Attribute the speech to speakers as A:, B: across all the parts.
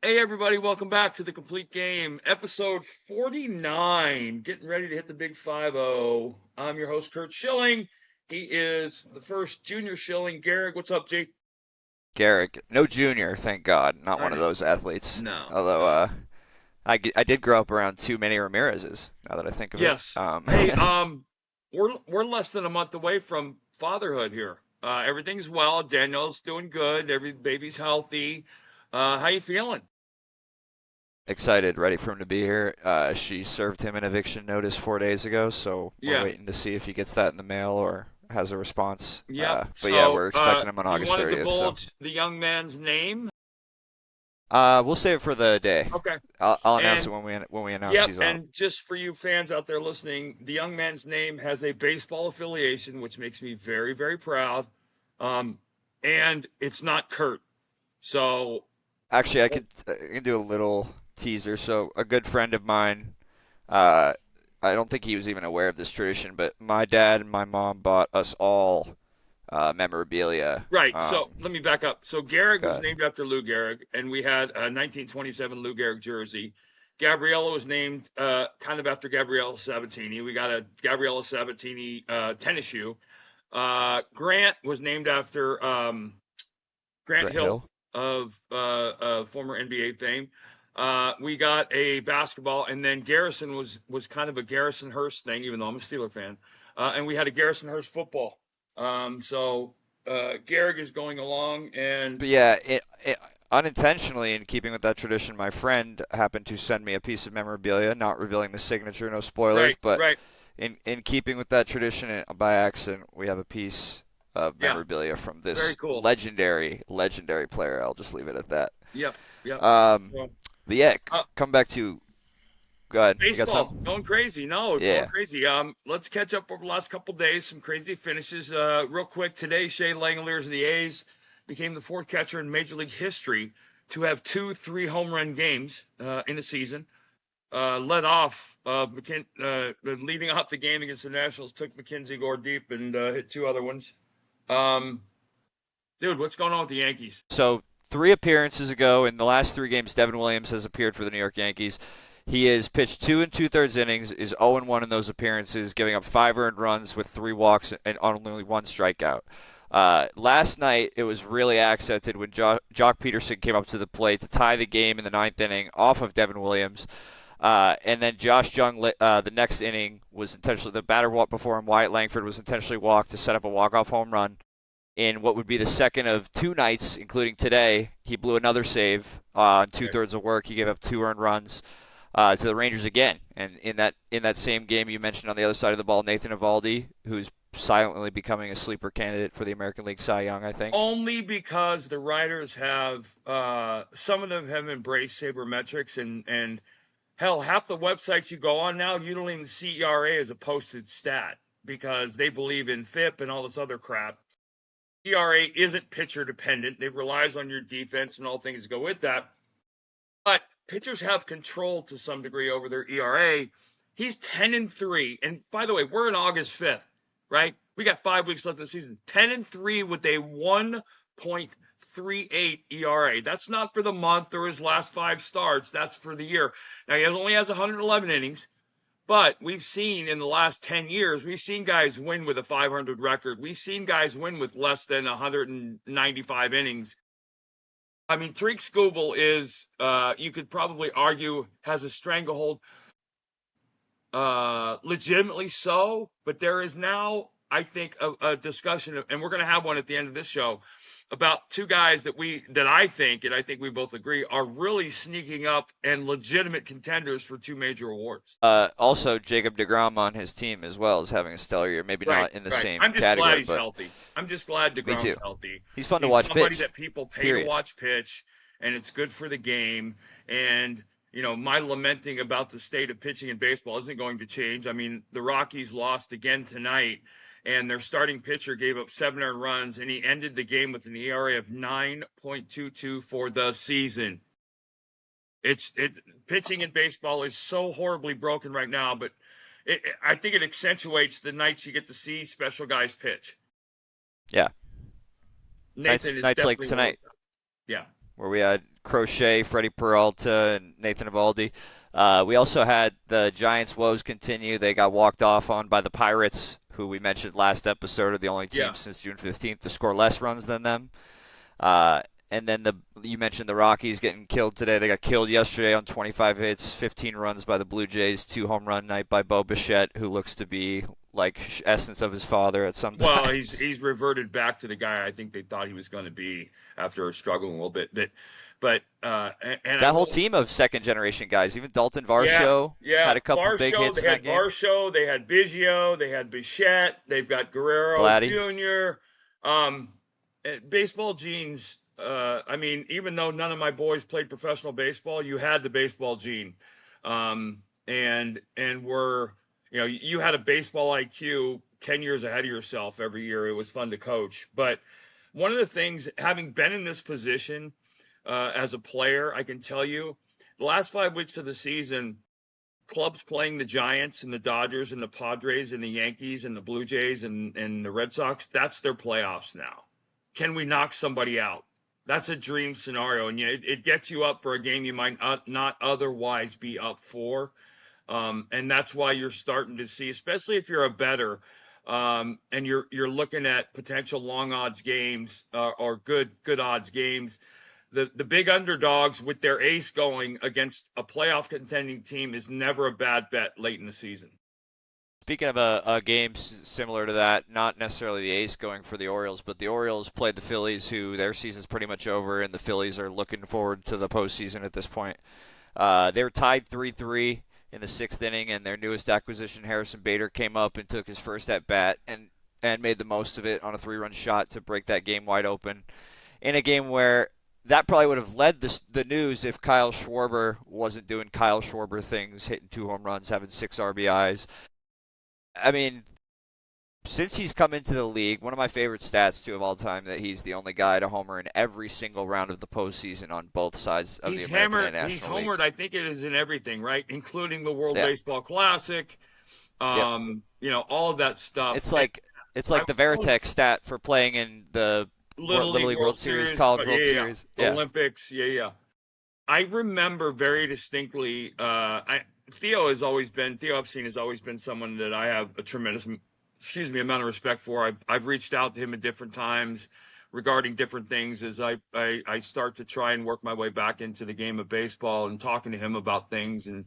A: Hey everybody, welcome back to the Complete Game, episode 49. Getting ready to hit the big 5-0. I'm your host, Curt Schilling. He is the first junior Schilling. Garrick, what's up, Jake?
B: Garrick, no junior, thank God, not
A: I
B: one of
A: know.
B: those athletes.
A: No,
B: Although
A: no.
B: I did grow up around too many Ramirez's. Now that I think of it,
A: Yes. Hey, we're less than a month away from fatherhood here. Everything's well. Danielle's doing good. Every baby's healthy. How you feeling?
B: excited, ready for him to be here. She served him an eviction notice 4 days ago, so we're
A: Yeah.
B: waiting to see if he gets that in the mail or has a response.
A: Yep.
B: But yeah,
A: So,
B: we're expecting him on
A: do you
B: August
A: want to
B: 30th. So
A: divulge the young man's name?
B: we'll save it for the day.
A: Okay.
B: I'll announce it
A: And
B: when we announce
A: Yep,
B: he's on.
A: and just for you fans out there listening, the young man's name has a baseball affiliation, which makes me very, very proud. Um, and it's not Kurt. So,
B: Actually, I can do a little teaser. So a good friend of mine. Uh, I don't think he was even aware of this tradition, but my dad and my mom bought us all memorabilia.
A: right. So let me back up. So Gehrig was
B: God,
A: named after Lou Gehrig, and we had a 1927 Lou Gehrig jersey. Gabriella was named kind of after Gabriella Sabatini. We got a Gabriella Sabatini tennis shoe. Grant was named after Grant
B: Grant
A: Hill
B: Hill.
A: of former NBA fame. We got a basketball, and then Garrison was kind of a Garrison Hurst thing, even though I'm a Steeler fan. And we had a Garrison Hurst football. Gehrig is going along, and
B: But yeah, unintentionally, in keeping with that tradition, my friend happened to send me a piece of memorabilia, not revealing the signature, no spoilers,
A: right,
B: but
A: right,
B: in keeping with that tradition, by accident, we have a piece of
A: yeah,
B: memorabilia from
A: very
B: this
A: cool.
B: legendary player. I'll just leave it at that.
A: Yep, yep.
B: Um,
A: Well,
B: but yeah,
A: uh,
B: come back to. Go ahead. You got
A: Baseball
B: some?
A: going crazy. No, it's going
B: Yeah.
A: crazy. Let's catch up over the last couple days. Some crazy finishes. Real quick today, Shea Langeliers of the A's became the fourth catcher in Major League history to have two three-home run games in a season. Led off leading off the game against the Nationals, took McKenzie Gore deep and hit two other ones. Um, Dude, what's going on with the Yankees?
B: So 3 appearances ago in the last 3 games, Devin Williams has appeared for the New York Yankees. He has pitched 2 and 2/3 innings, is 0-1 in those appearances, giving up 5 earned runs with 3 walks and only 1 strikeout. Last night, it was really accented when Jock Peterson came up to the plate to tie the game in the ninth inning off of Devin Williams. And then Josh Jung, the next inning, was intentionally the batter walked before him. Wyatt Langford was intentionally walked to set up a walk-off home run in what would be the second of 2 nights, including today. He blew another save on
A: Okay.
B: 2/3 of work. He gave up 2 earned runs to the Rangers again. And in that same game, you mentioned on the other side of the ball Nathan Eovaldi, who's silently becoming a sleeper candidate for the American League Cy Young, I think.
A: Only because the writers have some of them have embraced sabermetrics and hell, half the websites you go on now, you don't even see ERA as a posted stat because they believe in FIP and all this other crap. ERA isn't pitcher dependent. It relies on your defense and all things that go with that. But pitchers have control to some degree over their ERA. He's 10-3. And by the way, we're in August 5th, right? We got 5 weeks left of the season. 10-3 with a 1.38 ERA. That's not for the month or his last five starts. That's for the year. Now, he only has 111 innings. But we've seen in the last 10 years, we've seen guys win with a 500 record. We've seen guys win with less than 195 innings. I mean, Tariq Skubal is, you could probably argue, has a stranglehold, legitimately so. But there is now, I think, a discussion, and we're going to have one at the end of this show, about two guys that I think, and I think we both agree, are really sneaking up and legitimate contenders for two major awards.
B: Also, Jacob DeGrom on his team as well is having a stellar year. Maybe
A: Right,
B: not in the
A: right.
B: same
A: I'm just glad
B: category,
A: he's
B: but
A: healthy. I'm just glad
B: me too.
A: DeGrom's healthy.
B: He's fun to
A: He's
B: watch
A: somebody
B: pitch.
A: that people pay to
B: Period.
A: watch pitch, and it's good for the game. And, my lamenting about the state of pitching in baseball isn't going to change. I mean, the Rockies lost again tonight, and their starting pitcher gave up 7 earned runs, and he ended the game with an ERA of 9.22 for the season. Pitching in baseball is so horribly broken right now, but I think it accentuates the nights you get to see special guys pitch.
B: Yeah.
A: Nathan
B: Nights
A: is
B: nights like
A: definitely one of
B: tonight
A: them. Yeah.
B: where we had Crochet, Freddie Peralta, and Nathan Eovaldi. We also had the Giants' woes continue. They got walked off on by the Pirates, who we mentioned last episode are the only team
A: Yeah.
B: since June 15th to score less runs than them. And then you mentioned the Rockies getting killed today. They got killed yesterday on 25 hits, 15 runs by the Blue Jays, 2 home run night by Bo Bichette, who looks to be like essence of his father at some
A: Well,
B: times.
A: he's reverted back to the guy I think they thought he was going to be after struggling a little bit. But I
B: That whole
A: will.
B: team of second generation guys, even Dalton
A: Yeah,
B: Varsho
A: yeah.
B: had a couple big
A: Varsho,
B: hits
A: they
B: in that
A: had
B: game.
A: Varsho, they had Biggio, they had Bichette, they've got Guerrero
B: Vladdy.
A: Jr. Um, Baseball genes. I mean, even though none of my boys played professional baseball, you had the baseball gene, and were you had a baseball IQ 10 years ahead of yourself every year. It was fun to coach, but one of the things, having been in this position as a player, I can tell you, the last 5 weeks of the season, clubs playing the Giants and the Dodgers and the Padres and the Yankees and the Blue Jays and the Red Sox, that's their playoffs now. Can we knock somebody out? That's a dream scenario, and it gets you up for a game you might not otherwise be up for. And that's why you're starting to see, especially if you're a bettor, and you're looking at potential long odds games or good odds games. The big underdogs with their ace going against a playoff contending team is never a bad bet late in the season.
B: Speaking of a game similar to that, not necessarily the ace going for the Orioles, but the Orioles played the Phillies, who their season's pretty much over, and the Phillies are looking forward to the postseason at this point. They were tied 3-3 in the 6th inning, and their newest acquisition, Harrison Bader, came up and took his first at bat and made the most of it on a 3-run shot to break that game wide open. In a game where that probably would have led the news if Kyle Schwarber wasn't doing Kyle Schwarber things, hitting 2 home runs, having 6 RBIs. I mean, since he's come into the league, one of my favorite stats too of all time, that he's the only guy to homer in every single round of the postseason on both sides of the
A: He's
B: American and
A: hammered. He's
B: National League.
A: homered. I think it is in everything, right, including the World
B: Yeah.
A: Baseball Classic.
B: Yep.
A: All of that stuff.
B: It's
A: And
B: like it's
A: I
B: like the
A: was told
B: Veritex stat for playing in the
A: Little
B: Little
A: League
B: League
A: World
B: World Series,
A: Series,
B: College
A: but
B: World
A: yeah,
B: Series. Yeah.
A: Olympics, yeah. I remember very distinctly. Theo Epstein has always been someone that I have a tremendous, amount of respect for. I've reached out to him at different times regarding different things as I start to try and work my way back into the game of baseball and talking to him about things. And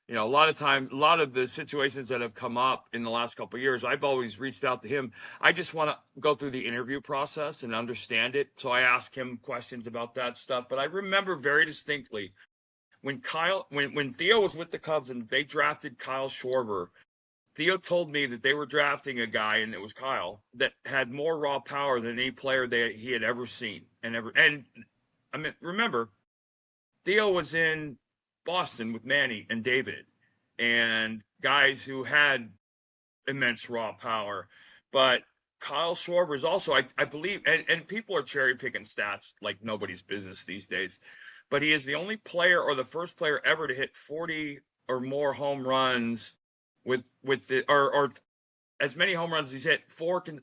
A: a lot of the situations that have come up in the last couple of years, I've always reached out to him. I just want to go through the interview process and understand it. So I ask him questions about that stuff. But I remember very distinctly when Theo was with the Cubs and they drafted Kyle Schwarber. Theo told me that they were drafting a guy, and it was Kyle, that had more raw power than any player that he had ever seen and I mean, remember, Theo was in Boston with Manny and David and guys who had immense raw power. But Kyle Schwarber is also, I believe, and people are cherry picking stats like nobody's business these days, but he is the only player or the first player ever to hit 40 or more home runs or as many home runs as he's hit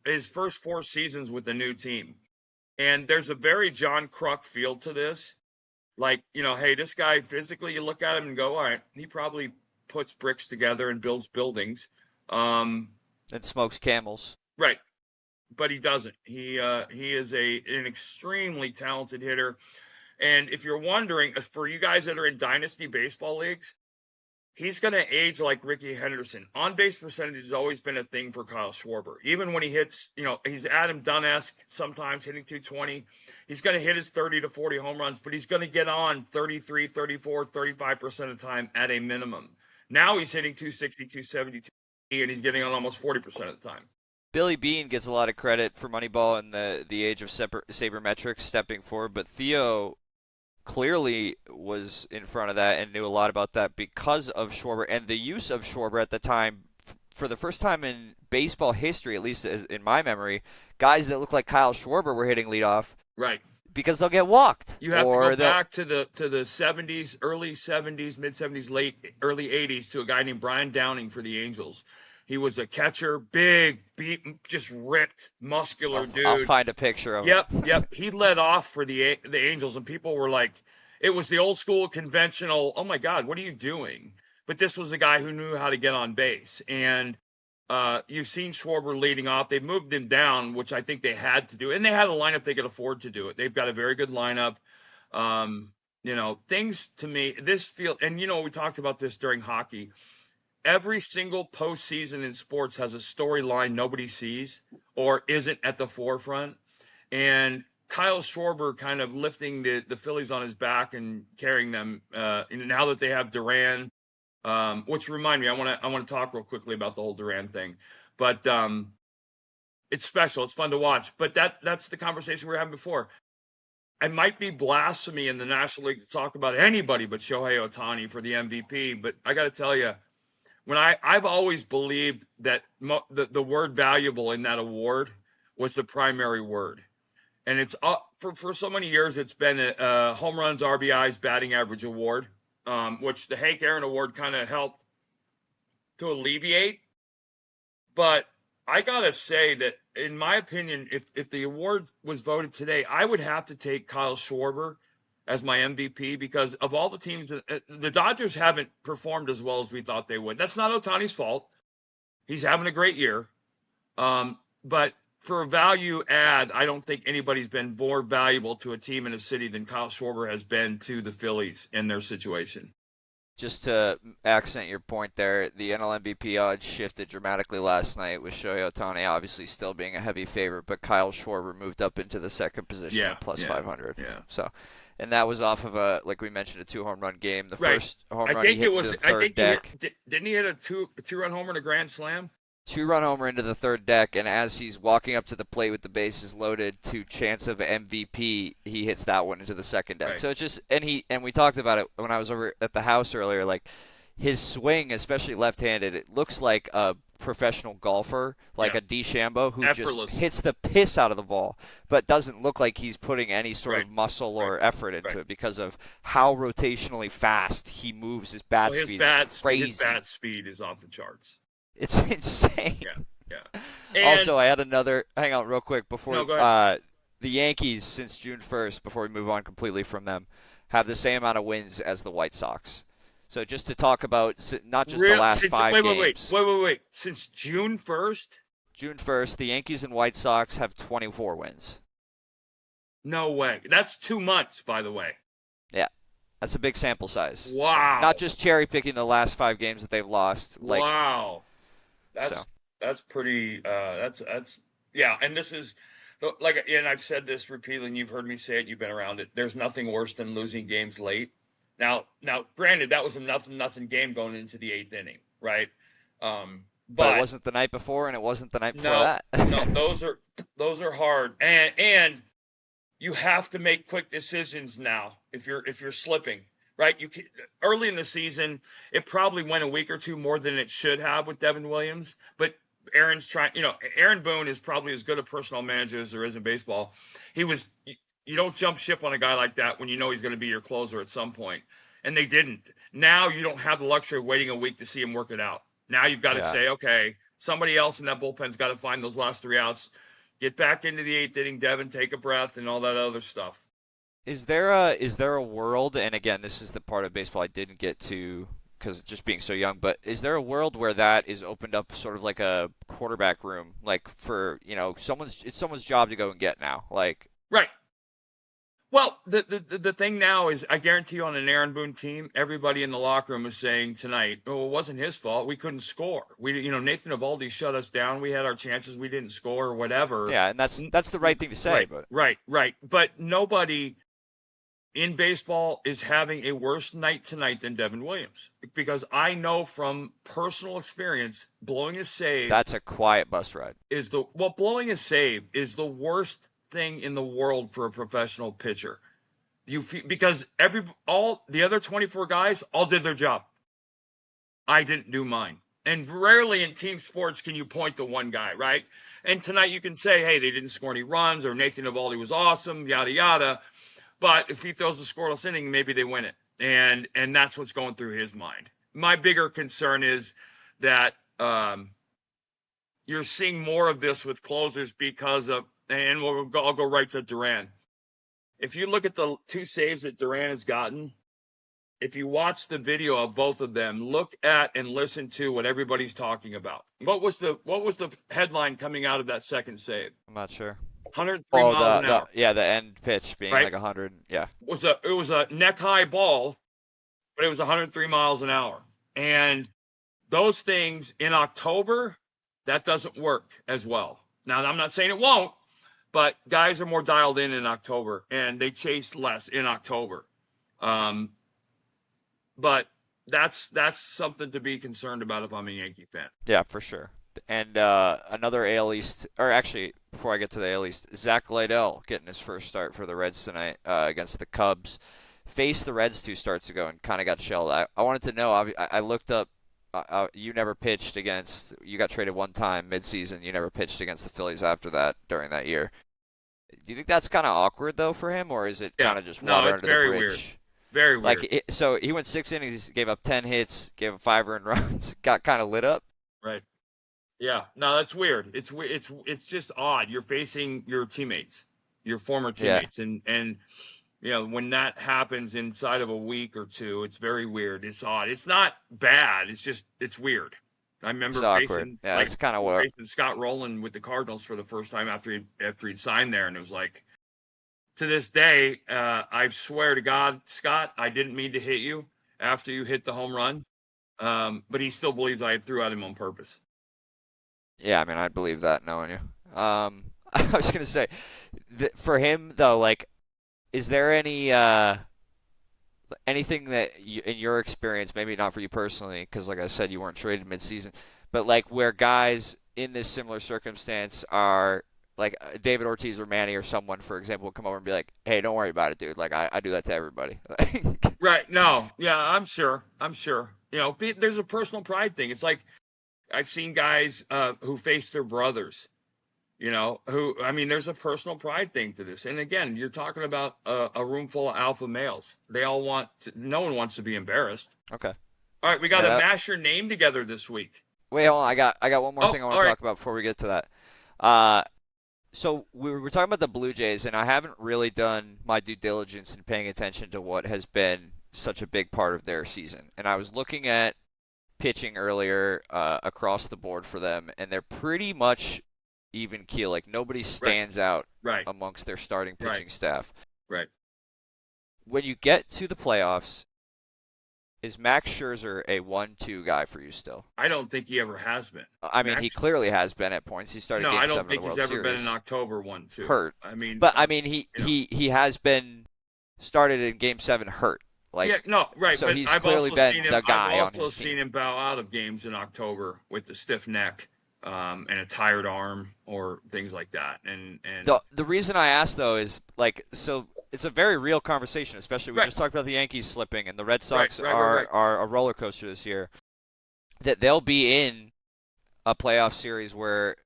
A: his first 4 seasons with the new team. And there's a very John Kruk feel to this. Like, hey, this guy physically, you look at him and go, all right, he probably puts bricks together and builds buildings. Um,
B: And smokes camels.
A: right, but he doesn't. He is an extremely talented hitter. And if you're wondering, for you guys that are in dynasty baseball leagues, he's going to age like Ricky Henderson. On base percentage has always been a thing for Kyle Schwarber. Even when he hits, he's Adam Dunn-esque sometimes hitting 220. He's going to hit his 30 to 40 home runs, but he's going to get on 33, 34, 35% of the time at a minimum. Now he's hitting 260, 270, and he's getting on almost 40% of the time.
B: Billy Beane gets a lot of credit for Moneyball and the age of sabermetrics stepping forward, but Theo clearly was in front of that and knew a lot about that because of Schwarber and the use of Schwarber at the time. For the first time in baseball history, at least in my memory, guys that look like Kyle Schwarber were hitting leadoff.
A: Right.
B: Because they'll get walked.
A: You have to go back to the 70s, early 70s, mid 70s, early 80s to a guy named Brian Downing for the Angels. He was a catcher, big, just ripped, muscular dude.
B: I'll find a picture of him.
A: Yep. He led off for the Angels, and people were like, it was the old school conventional, oh my God, what are you doing? But this was a guy who knew how to get on base. And you've seen Schwarber leading off. They moved him down, which I think they had to do. And they had a lineup they could afford to do it. They've got a very good lineup. Things to me, this field, and we talked about this during hockey. Every single postseason in sports has a storyline nobody sees or isn't at the forefront. And Kyle Schwarber kind of lifting the Phillies on his back and carrying them. Now that they have Duran, which remind me, I want to talk real quickly about the whole Duran thing. But it's special. It's fun to watch. But that's the conversation we were having before. It might be blasphemy in the National League to talk about anybody but Shohei Ohtani for the MVP. But I got to tell you, when I've always believed that the word valuable in that award was the primary word. And it's for so many years, it's been a home runs, RBIs, batting average award, which the Hank Aaron Award kind of helped to alleviate. But I got to say that, in my opinion, if the award was voted today, I would have to take Kyle Schwarber as my MVP because of all the teams, the Dodgers haven't performed as well as we thought they would. That's not Ohtani's fault. He's having a great year. But for a value add, I don't think anybody's been more valuable to a team in a city than Kyle Schwarber has been to the Phillies in their situation.
B: Just to accent your point there, the NL MVP odds shifted dramatically last night with Shohei Ohtani obviously still being a heavy favorite, but Kyle Schwarber moved up into the second position at plus 500.
A: Yeah.
B: So, and that was off of like we mentioned, a 2-home run game. The
A: right.
B: first home run he hit into the third deck.
A: Didn't he hit a two-run homer and a grand slam?
B: 2-run homer into the third deck, and as he's walking up to the plate with the bases loaded to chance of MVP, he hits that one into the second deck. Right. So it's just, and we talked about it when I was over at the house earlier, like his swing, especially left-handed, it looks like a professional golfer, like a DeChambeau, who just hits the piss out of the ball, but doesn't look like he's putting any sort of muscle or effort into it because of how rotationally fast he moves. His bat speed is crazy.
A: His bat speed is off the charts.
B: It's insane.
A: Yeah.
B: Also, I had another. Hang on, real quick before.
A: Go ahead.
B: The Yankees, since June 1st, before we move on completely from them, have the same amount of wins as the White Sox. So just to talk about not just the last 5 games.
A: Wait. Since June 1st?
B: June 1st, the Yankees and White Sox have 24 wins.
A: No way. That's 2 months, by the way.
B: Yeah. That's a big sample size.
A: Wow.
B: So not just cherry picking the last 5 games that they've lost.
A: Wow. That's pretty. Yeah. And this is and I've said this repeatedly, and you've heard me say it. You've been around it. There's nothing worse than losing games late. Now, granted, that was a nothing game going into the 8th inning, right?
B: But it wasn't the night before, and it wasn't the night before that.
A: No, those are hard, and you have to make quick decisions now if you're slipping. Right, early in the season, it probably went a week or two more than it should have with Devin Williams. But Aaron's trying. Aaron Boone is probably as good a personal manager as there is in baseball. You don't jump ship on a guy like that when you know he's going to be your closer at some point, and they didn't. Now you don't have the luxury of waiting a week to see him work it out. Now you've got to say, okay, somebody else in that bullpen's got to find those last 3 outs, get back into the 8th inning, Devin, take a breath, and all that other stuff.
B: Is there a world, and again, this is the part of baseball I didn't get to because just being so young, but is there a world where that is opened up sort of like a quarterback room, like for, it's someone's job to go and get now? Like
A: Right. Well, the thing now is, I guarantee you on an Aaron Boone team, everybody in the locker room is saying tonight, oh, it wasn't his fault. We couldn't score. Nathan Eovaldi shut us down. We had our chances. We didn't score or whatever.
B: Yeah, and that's the right thing to say.
A: Right. But nobody in baseball is having a worse night tonight than Devin Williams, because I know from personal experience, blowing a save.
B: That's a quiet bus ride.
A: Blowing a save is the worst thing in the world for a professional pitcher. Because all the other 24 guys all did their job. I didn't do mine. And rarely in team sports can you point to one guy, right? And tonight you can say, hey, they didn't score any runs, or Nathan Eovaldi was awesome, yada yada. But if he throws the scoreless inning, maybe they win it. And that's what's going through his mind. My bigger concern is that you're seeing more of this with closers because of, and I'll go right to Duran. if you look at the 2 saves that Duran has gotten, if you watch the video of both of them, look at and listen to what everybody's talking about. What was the headline coming out of that second save?
B: I'm not sure.
A: 103
B: Oh,
A: miles an hour,
B: the end pitch being
A: right?
B: like 100. Yeah.
A: It was a neck high ball, but it was 103 miles an hour. And those things in October, that doesn't work as well. Now, I'm not saying it won't, but guys are more dialed in October, and they chase less in October. But that's something to be concerned about if I'm a Yankee fan.
B: Yeah, for sure. And another AL East, or actually, before I get to the AL East, Zach Liddell getting his first start for the Reds tonight against the Cubs. Faced the Reds 2 starts ago and kind of got shelled. I wanted to know, I looked up, you never pitched against, you got traded one time midseason. You never pitched against the Phillies after that during that year. Do you think that's kind of awkward, though, for him, or is it
A: Yeah,
B: kind of just
A: no,
B: water
A: it's
B: under the
A: very
B: bridge?
A: weird. Very weird.
B: So he went 6 innings, gave up 10 hits, gave up 5 earned runs, got kind of lit up.
A: Right. Yeah. No, that's weird. It's just odd. You're facing your teammates, your former teammates, and when that happens inside of a week or two, it's very weird. It's odd. It's not bad. It's weird. I remember
B: It's awkward. Yeah, it's kind of what.
A: facing Scott Rowland with the Cardinals for the first time after he'd signed there, and it was like, to this day, I swear to God, Scott, I didn't mean to hit you after you hit the home run. But he still believes I threw at him on purpose.
B: Yeah, I mean, I'd believe that knowing you. I was gonna say, for him though, like, is there anything that in your experience, maybe not for you personally, because like I said, you weren't traded midseason, but like where guys in this similar circumstance are like David Ortiz or Manny or someone, for example, will come over and be like, "Hey, don't worry about it, dude. Like I do that to everybody."
A: Right. No. Yeah, I'm sure. There's a personal pride thing. It's like I've seen guys who face their brothers, there's a personal pride thing to this. And again, you're talking about a room full of alpha males. No one wants to be embarrassed.
B: Okay.
A: All right, we got to mash your name together this week.
B: Wait, hold on. I got one more thing I want to talk about before we get to that. So we were talking about the Blue Jays, and I haven't really done my due diligence in paying attention to what has been such a big part of their season. And I was looking at pitching earlier across the board for them, and they're pretty much even keel. Like nobody stands out amongst their starting pitching staff.
A: Right.
B: When you get to the playoffs, is Max Scherzer a 1-2 guy for you still?
A: I don't think he ever has been.
B: I mean, he clearly has been at points. He started Game 7 of the World Series.
A: No, I don't think he's ever been in October 1-2.
B: Hurt. He has been started in Game 7 hurt. So
A: but
B: he's
A: I've
B: clearly been the guy
A: I've
B: on his
A: also
B: team.
A: seen him bow out of games in October with the stiff neck and a tired arm or things like that. And
B: the reason I ask though is it's a very real conversation, especially we just talked about the Yankees slipping and the Red Sox are a roller coaster this year. That they'll be in a playoff series where,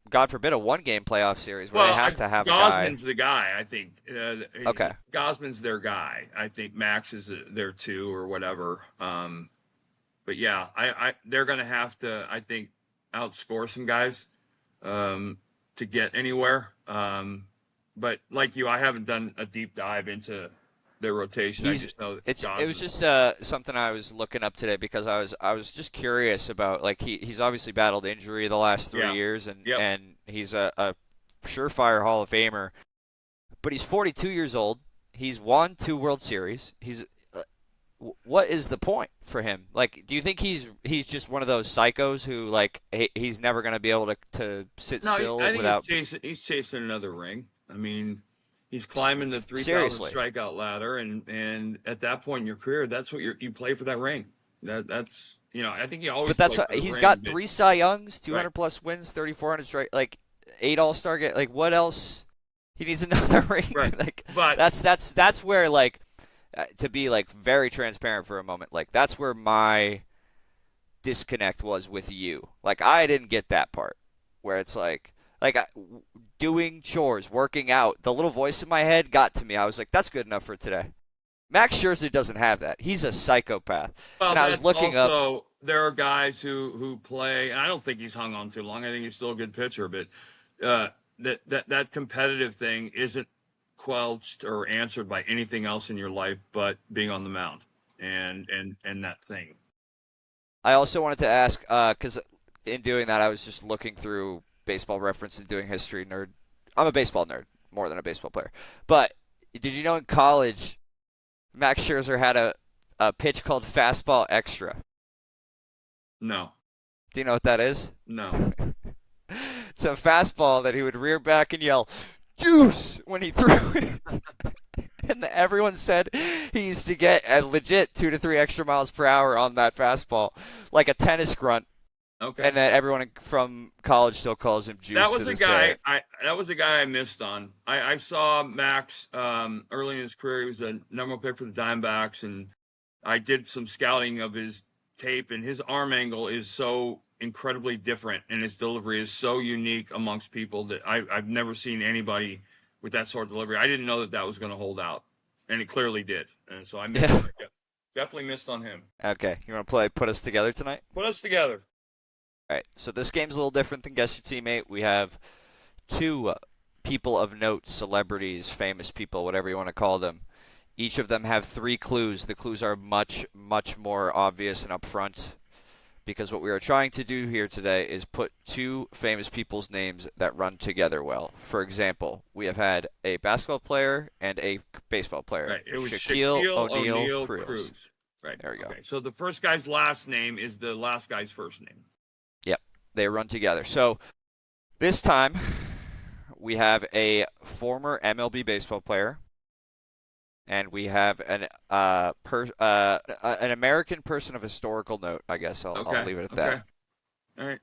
B: God forbid, a one-game playoff series where they have to have
A: Gosman's the guy, I think.
B: Okay.
A: Gosman's their guy. I think Max is there too or whatever. But yeah, they're going to have to, I think, outscore some guys to get anywhere. But like you, I haven't done a deep dive into their rotation. I just know
B: it was just something I was looking up today because I was just curious about, like, he's obviously battled injury the last 3 years and he's a surefire Hall of Famer, but he's 42 years old. He's won 2 World Series. What is the point for him? Like, do you think he's just one of those psychos who, like, he's never going to be able to sit still without?
A: He's chasing another ring. I mean, he's climbing the 3,000 strikeout ladder, and at that point in your career, that's what you play for that ring. That's I think he always.
B: But that's he's got 3 Cy Youngs, 200 plus wins, 3,400 strike, like 8 All-Star games. Like, what else? He needs another ring.
A: Right.
B: Like,
A: but
B: that's where, like, to be, like, very transparent for a moment. Like, that's where my disconnect was with you. Like, I didn't get that part where it's like doing chores, working out. The little voice in my head got to me. I was like, that's good enough for today. Max Scherzer doesn't have that. He's a psychopath.
A: Well,
B: and I was looking up.
A: There are guys who play, and I don't think he's hung on too long. I think he's still a good pitcher, but that competitive thing isn't quelched or answered by anything else in your life but being on the mound and that thing.
B: I also wanted to ask, because in doing that, I was just looking through Baseball Reference and doing history nerd. I'm a baseball nerd more than a baseball player. But did you know in college, Max Scherzer had a pitch called fastball extra?
A: No.
B: Do you know what that is?
A: No.
B: It's a fastball that he would rear back and yell, "Juice!" when he threw it. And everyone said he used to get a legit 2 to 3 extra miles per hour on that fastball, like a tennis grunt.
A: Okay.
B: And that everyone from college still calls him Juice.
A: That was
B: to
A: a
B: this
A: guy.
B: day.
A: That was a guy I missed on. I saw Max early in his career. He was a number one pick for the Diamondbacks, and I did some scouting of his tape. And his arm angle is so incredibly different, and his delivery is so unique amongst people that I've never seen anybody with that sort of delivery. I didn't know that was going to hold out, and it clearly did. And so I missed. Yeah. Definitely missed on him.
B: Okay, you want to play Put Us Together tonight?
A: Put us together.
B: All right, so this game's a little different than Guess Your Teammate. We have two people of note, celebrities, famous people, whatever you want to call them. Each of them have 3 clues. The clues are much, much more obvious and upfront because what we are trying to do here today is put 2 famous people's names that run together well. For example, we have had a basketball player and a baseball player.
A: Right. It was
B: Shaquille
A: O'Neal
B: Cruz.
A: Right.
B: There we go.
A: Okay. So the first guy's last name is the last guy's first name.
B: Yep. They run together. So this time we have a former MLB baseball player, and we have an American person of historical note. I guess I'll leave it at that.
A: Okay. All right.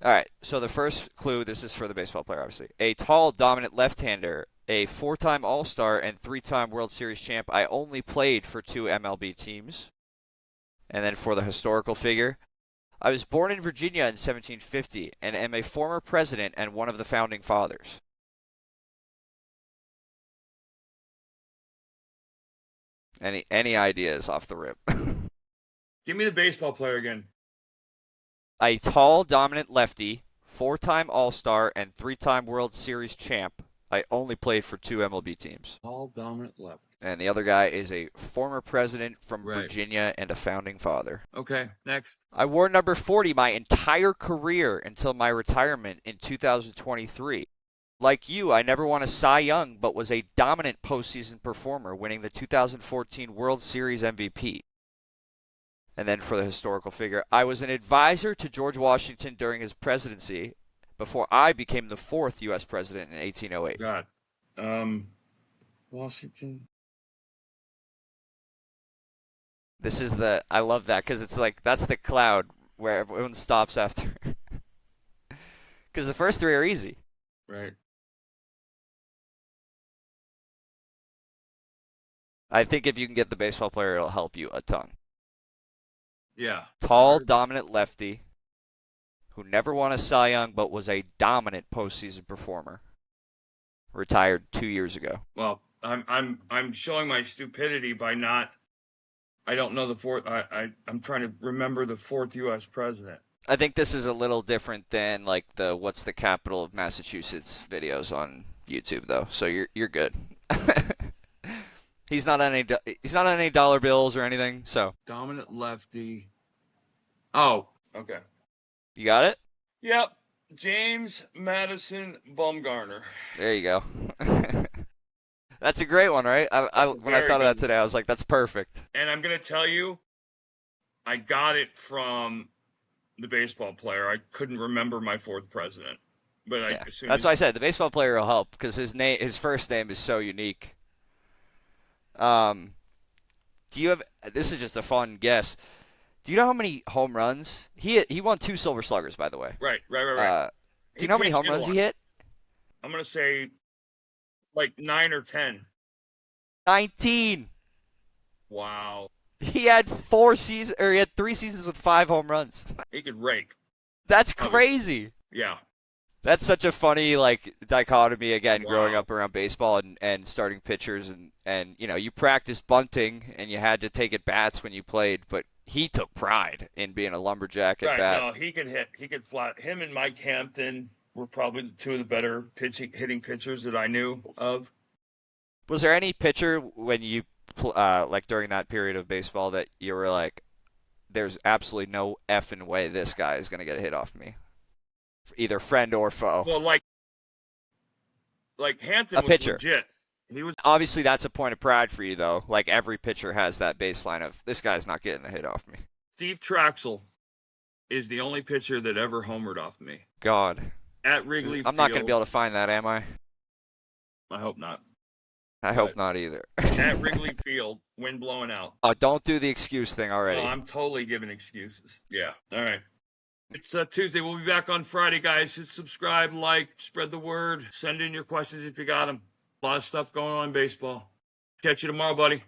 B: All right. So the first clue, this is for the baseball player, obviously. A tall, dominant left-hander, a 4-time All-Star and 3-time World Series champ. I only played for 2 MLB teams. And then for the historical figure, I was born in Virginia in 1750 and am a former president and one of the founding fathers. Any ideas off the rip?
A: Give me the baseball player again.
B: A tall, dominant lefty, 4-time All-Star and 3-time World Series champ. I only played for 2 MLB teams.
A: Tall, dominant left.
B: And the other guy is a former president from
A: Right.
B: Virginia and a founding father.
A: Okay, next.
B: I wore number 40 my entire career until my retirement in 2023. Like you, I never won a Cy Young, but was a dominant postseason performer, winning the 2014 World Series MVP. And then for the historical figure, I was an advisor to George Washington during his presidency before I became the 4th U.S. president in 1808.
A: God. Washington.
B: This is I love that because it's like, that's the cloud where everyone stops after. Because the first 3 are easy.
A: Right.
B: I think if you can get the baseball player, it'll help you a ton.
A: Yeah.
B: Tall, dominant lefty who never won a Cy Young but was a dominant postseason performer. Retired 2 years ago.
A: Well, I'm showing my stupidity by not. I don't know the 4th. I'm trying to remember the 4th U.S. president.
B: I think this is a little different than like the "What's the capital of Massachusetts" videos on YouTube, though. So you're good. He's not on any dollar bills or anything. So
A: Dominant lefty. Oh, okay.
B: You got it?
A: Yep. James Madison Bumgarner.
B: There you go. That's a great one, right? When I thought of that today, I was like, that's perfect.
A: And I'm going to tell you, I got it from the baseball player. I couldn't remember my 4th president. But
B: yeah. That's why I said the baseball player will help because his first name is so unique. Do you have? This is just a fun guess. Do you know how many home runs he won 2 Silver Sluggers, by the way?
A: Right.
B: Do you know how many home runs he hit?
A: I'm gonna say like 9 or 10.
B: 19.
A: Wow.
B: He had 3 seasons with 5 home runs.
A: He could rake.
B: That's crazy.
A: Yeah.
B: That's such a funny dichotomy again,
A: Wow.
B: growing up around baseball and starting pitchers and you practiced bunting and you had to take at bats when you played, but he took pride in being a lumberjack at bat.
A: No, he could hit. He could flat. Him and Mike Hampton were probably 2 of the better hitting pitchers that I knew of.
B: Was there any pitcher when you like during that period of baseball that you were like, "There's absolutely no effing way this guy is gonna get a hit off me," either friend or foe?
A: Well, like
B: A
A: Hampton was
B: pitcher.
A: legit. He was
B: Obviously, that's a point of pride for you, though. Like every pitcher has that baseline of this guy's not getting a hit off me.
A: Steve Traxel is the only pitcher that ever homered off me
B: God,
A: at Wrigley
B: I'm not going to
A: Field.
B: be able to find that, am I?
A: I hope not.
B: I hope not either.
A: At Wrigley Field, wind blowing out.
B: Oh, don't do the excuse thing already.
A: Oh, I'm totally giving excuses. Yeah. All right. It's Tuesday. We'll be back on Friday, guys. Hit subscribe, like, spread the word. Send in your questions if you got them. A lot of stuff going on in baseball. Catch you tomorrow, buddy.